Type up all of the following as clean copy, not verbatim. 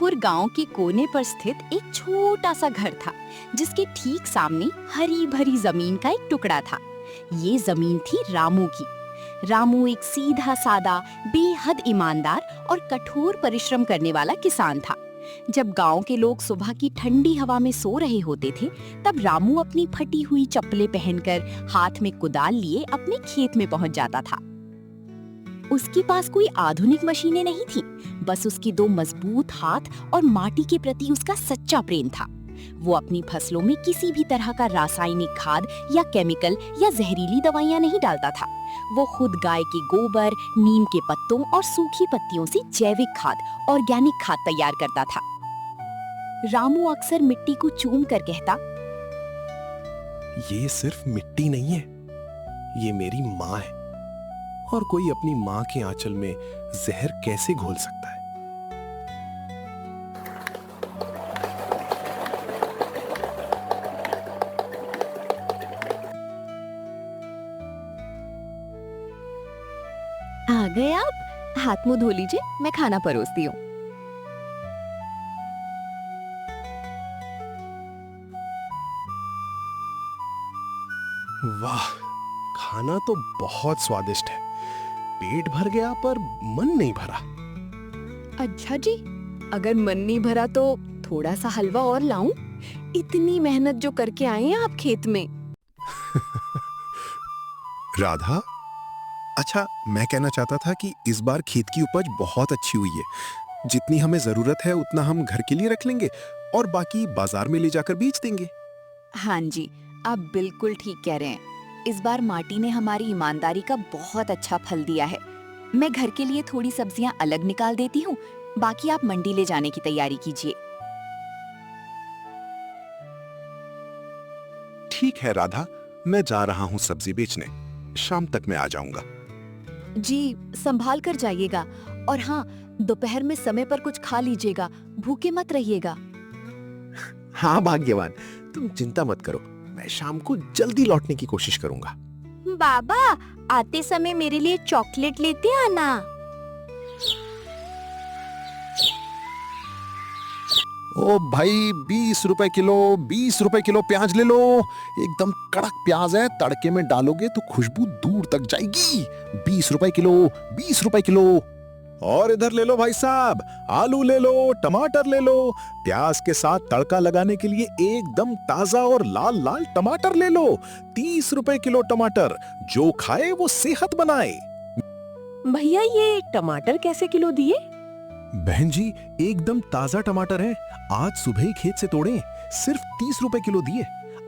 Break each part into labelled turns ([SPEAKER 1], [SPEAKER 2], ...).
[SPEAKER 1] कठोर गांव के कोने पर स्थित एक छोटा सा घर था, जिसके ठीक सामने हरी भरी जमीन का एक टुकड़ा था। ये जमीन थी रामू की। रामू एक सीधा सादा, बेहद ईमानदार और कठोर परिश्रम करने वाला किसान था। जब गांव के लोग सुबह की ठंडी हवा में सो रहे होते थे, तब रामू अपनी फटी हुई चप्पलें पहनकर हाथ में कुदाल लिए अपने खेत में पहुंच जाता था। उसके पास कोई आधुनिक मशीनें नहीं थीं, बस उसके दो मजबूत हाथ और माटी के प्रति उसका सच्चा प्रेम था। वो अपनी फसलों में किसी भी तरह का रासायनिक खाद या केमिकल या जहरीली दवाइयां नहीं डालता था। वो खुद गाय के गोबर, नीम के पत्तों और सूखी पत्तियों से जैविक खाद, ऑर्गेनिक खाद तैयार करता था। रामू अक्सर मिट्टी को चूम कर कहता,
[SPEAKER 2] ये सिर्फ मिट्टी नहीं है, ये मेरी माँ है, और कोई अपनी माँ के आंचल में जहर कैसे घोल सकता है।
[SPEAKER 1] आ गए आप? हाथ मुंह धो लीजिए, मैं खाना परोसती हूँ।
[SPEAKER 2] वाह, खाना तो बहुत स्वादिष्ट है। पेट भर गया पर मन नहीं भरा।
[SPEAKER 1] अच्छा जी, अगर मन नहीं भरा तो थोड़ा सा हलवा और लाऊं? इतनी मेहनत जो करके आए हैं आप खेत में।
[SPEAKER 3] राधा, अच्छा, मैं कहना चाहता था कि इस बार खेत की उपज बहुत अच्छी हुई है। जितनी हमें जरूरत है उतना हम घर के लिए रख लेंगे और बाकी बाजार में ले जाकर बेच देंगे।
[SPEAKER 1] हाँ जी, आप बिल्कुल ठीक कह रहे हैं। इस बार माटी ने हमारी ईमानदारी का बहुत अच्छा फल दिया है। मैं घर के लिए थोड़ी सब्जियां अलग निकाल देती हूँ, बाकी आप मंडी ले जाने की तैयारी कीजिए।
[SPEAKER 3] ठीक है राधा, मैं जा रहा हूँ सब्जी बेचने। शाम तक मैं आ जाऊंगा।
[SPEAKER 1] जी, संभाल कर जाइएगा, और हाँ, दोपहर में समय पर कुछ खा लीजिएगा, भूखे मत रहिएगा।
[SPEAKER 3] हाँ भाग्यवान, तुम चिंता मत करो, मैं शाम को जल्दी लौटने की कोशिश करूंगा।
[SPEAKER 1] बाबा, आते समय मेरे लिए चॉकलेट लेते आना।
[SPEAKER 3] ओ भाई, 20 रुपए किलो, 20 रुपए किलो प्याज ले लो। एकदम कड़क प्याज है, तड़के में डालोगे तो खुशबू दूर तक जाएगी। 20 रुपए किलो, 20 रुपए किलो। और इधर ले लो भाई साहब, आलू ले लो, टमाटर ले लो। प्याज के साथ तड़का लगाने के लिए एकदम ताजा और लाल लाल टमाटर ले लो। 30 रुपए किलो टमाटर, जो खाए वो सेहत बनाए।
[SPEAKER 4] भैया, ये टमाटर कैसे किलो दिए?
[SPEAKER 3] बहन जी, एकदम ताजा टमाटर है, आज सुबह ही खेत से तोड़े, सिर्फ 30 रुपए किलो दिए।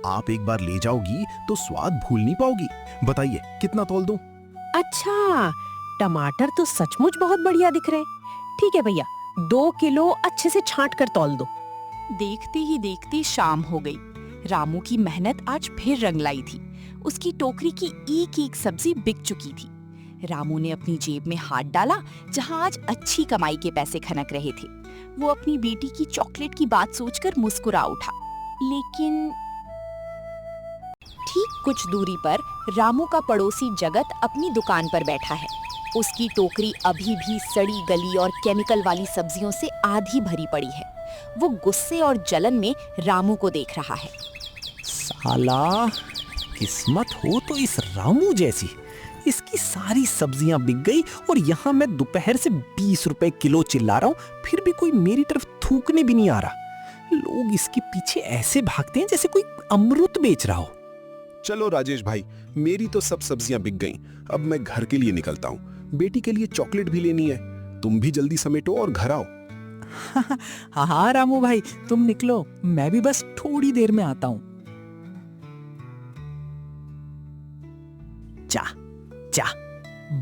[SPEAKER 3] आप एक बार ले जाओगी तो स्वाद भूल नहीं पाओगी। बताइए कितना तौल दूं?
[SPEAKER 4] अच्छा, टमाटर तो सचमुच बहुत बढ़िया दिख रहे। ठीक है भैया, 2 किलो अच्छे से छांट कर तौल दो।
[SPEAKER 1] देखते ही देखते शाम हो गई। रामू की मेहनत आज फिर रंग लाई थी। उसकी टोकरी की एक एक सब्जी बिक चुकी थी। रामू ने अपनी जेब में हाथ डाला, जहां आज अच्छी कमाई के पैसे खनक रहे थे। वो अपनी बेटी की चॉकलेट की बात सोचकर मुस्कुरा उठा, लेकिन ठीक कुछ दूरी पर रामू का पड़ोसी जगत अपनी दुकान पर बैठा है। उसकी टोकरी अभी भी सड़ी गली और केमिकल वाली सब्जियों से आधी भरी पड़ी है। वो गुस्से और जलन में रामू को देख रहा है।
[SPEAKER 5] साला, किस्मत हो तो इस रामू जैसी। इसकी सारी सब्जियां बिक गई और यहाँ मैं दोपहर से 20 रुपए किलो चिल्ला रहा हूँ, फिर भी कोई मेरी तरफ थूकने भी नहीं आ रहा। लोग इसके पीछे ऐसे भागते हैं जैसे कोई अमृत बेच रहा हो।
[SPEAKER 3] चलो राजेश भाई, मेरी तो सब सब्जियां बिक गईं। अब मैं घर के लिए निकलता हूँ। बेटी के लिए चॉकलेट भी लेनी है। तुम भी जल्दी समेटो और घर आओ।
[SPEAKER 5] हाँ हाँ रामू भाई, तुम निकलो, मैं भी बस थोड़ी देर में आता हूँ। जा जा,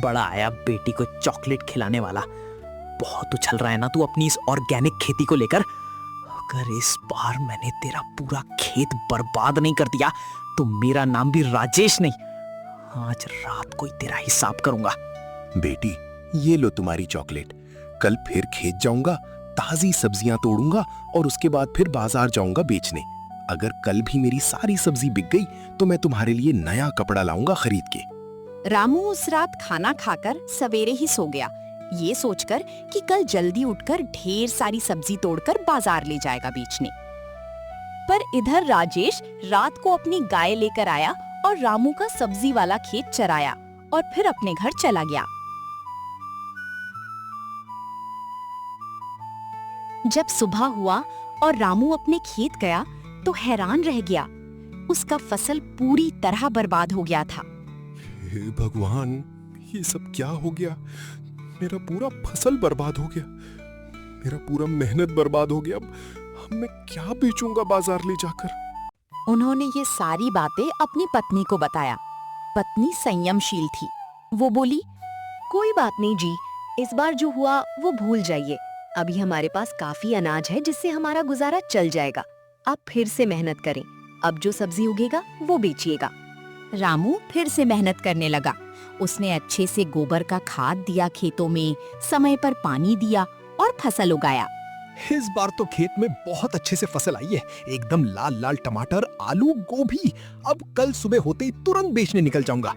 [SPEAKER 5] बड़ा आया बेटी को चॉकलेट खिलाने वाला। बहुत उछल रहा है ना तू अपनी इस ऑर्गेनिक खेती को लेकर। अगर इस बार मैंने तेरा पूरा खेत बर्बाद नहीं कर दिया तो मेरा नाम भी राजेश नहीं, आज रात को ही तेरा हिसाब करूंगा।
[SPEAKER 3] बेटी, ये लो तुम्हारी चॉकलेट। कल फिर खेत जाऊंगा, ताजी सब्जियां तोड़ूंगा और उसके बाद फिर बाजार जाऊंगा बेचने। अगर कल भी मेरी सारी सब्जी बिक गई तो मैं तुम्हारे लिए नया कपड़ा लाऊंगा खरीद के।
[SPEAKER 1] रामू उस रात खाना खाकर सवेरे ही सो गया, ये सोचकर कि कल जल्दी उठकर ढेर सारी सब्जी तोड़कर बाजार ले जाएगा बेचने। पर इधर राजेश रात को अपनी गाय लेकर आया और रामू का सब्जी वाला खेत चराया और फिर अपने घर चला गया। जब सुबह हुआ और रामू अपने खेत गया तो हैरान रह गया। उसका फसल पूरी तरह बर्बाद हो गया था।
[SPEAKER 2] हे भगवान, ये सब क्या हो गया? मेरा पूरा फसल बर्बाद हो गया, मेरा पूरा मेहनत बर्बाद हो गया। अब मैं क्या बेचूंगा बाजार ले जाकर?
[SPEAKER 1] उन्होंने ये सारी बातें अपनी पत्नी को बताया। पत्नी संयमशील थी। वो बोली,
[SPEAKER 4] कोई बात नहीं जी, इस बार जो हुआ वो भूल जाइए। अभी हमारे पास काफी अनाज है जिससे हमारा गुजारा चल जाएगा। आप फिर से मेहनत करें, अब जो सब्जी उगेगा वो बेचिएगा।
[SPEAKER 1] रामू फिर से मेहनत करने लगा। उसने अच्छे से गोबर का खाद दिया खेतों में, समय पर पानी दिया और फसल उगाया।
[SPEAKER 5] इस बार तो खेत में बहुत अच्छे से फसल आई है, एकदम लाल लाल टमाटर, आलू, गोभी। अब कल सुबह होते ही तुरंत बेचने निकल जाऊंगा।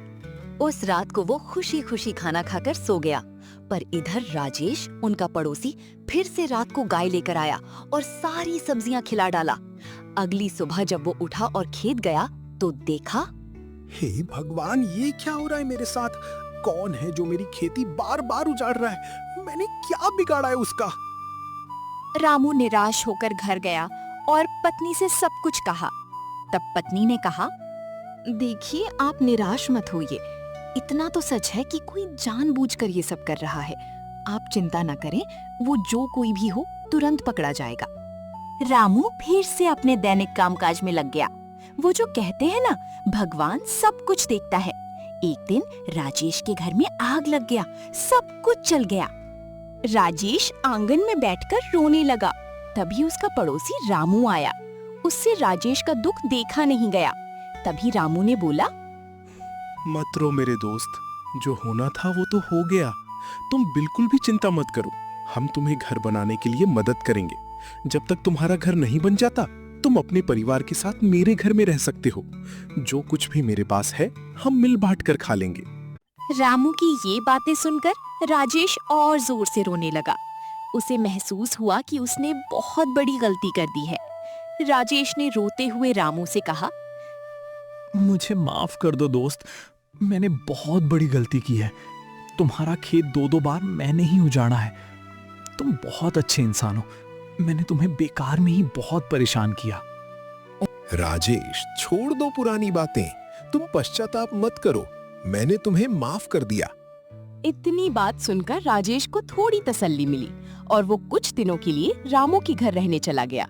[SPEAKER 4] उस रात को वो खुशी खुशी खाना खाकर सो गया। पर इधर राजेश, उनका पड़ोसी, फिर से रात को गाय लेकर आया और सारी सब्जियां खिला डाला। अगली सुबह जब वो उठा और खेत गया तो देखा,
[SPEAKER 5] हे भगवान, ये क्या हो रहा है मेरे साथ? कौन है जो मेरी खेती बार बार उजाड़ रहा है? मैंने क्या बिगाड़ा है उसका?
[SPEAKER 1] रामू निराश होकर घर गया और पत्नी से सब कुछ कहा। तब पत्नी ने कहा,
[SPEAKER 4] देखिए आप निराश मत होइए, इतना तो सच है कि कोई जानबूझकर ये सब कर रहा है। आप चिंता न करें, वो जो कोई भी हो तुरंत पकड़ा जाएगा।
[SPEAKER 1] रामू फिर से अपने दैनिक कामकाज में लग गया। वो जो कहते हैं ना, भगवान सब कुछ देखता है। एक दिन राजेश के घर में आग लग गया, सब कुछ जल गया। राजेश आंगन में बैठकर रोने लगा। तभी उसका पड़ोसी रामू आया। उससे राजेश का दुख देखा नहीं गया। तभी रामू ने बोला,
[SPEAKER 2] मत रो मेरे दोस्त, जो होना था वो तो हो गया। तुम बिल्कुल भी चिंता मत करो, हम तुम्हें घर बनाने के लिए मदद करेंगे। जब तक तुम्हारा घर नहीं बन जाता, तुम अपने परिवार के साथ मेरे घर में रह सकते हो। जो कुछ भी मेरे पास है, हम मिल बांट कर खा लेंगे।
[SPEAKER 1] रामू की ये बातें सुनकर राजेश और जोर से रोने लगा। उसे महसूस हुआ कि उसने बहुत बड़ी गलती कर दी है। राजेश ने रोते हुए रामू से कहा,
[SPEAKER 5] मुझे माफ कर दो दोस्त, मैंने बहुत बड़ी गलती की है। तुम्हारा खेत दो दो बार मैंने ही उजाड़ा है। तुम बहुत अच्छे इंसान हो, मैंने तुम्हें बेकार में ही बहुत परेशान किया।
[SPEAKER 2] राजेश, छोड़ दो पुरानी बातें, तुम पश्चाताप मत करो, मैंने तुम्हें माफ कर दिया।
[SPEAKER 1] इतनी बात सुनकर राजेश को थोड़ी तसल्ली मिली और वो कुछ दिनों के लिए रामू के घर रहने चला गया।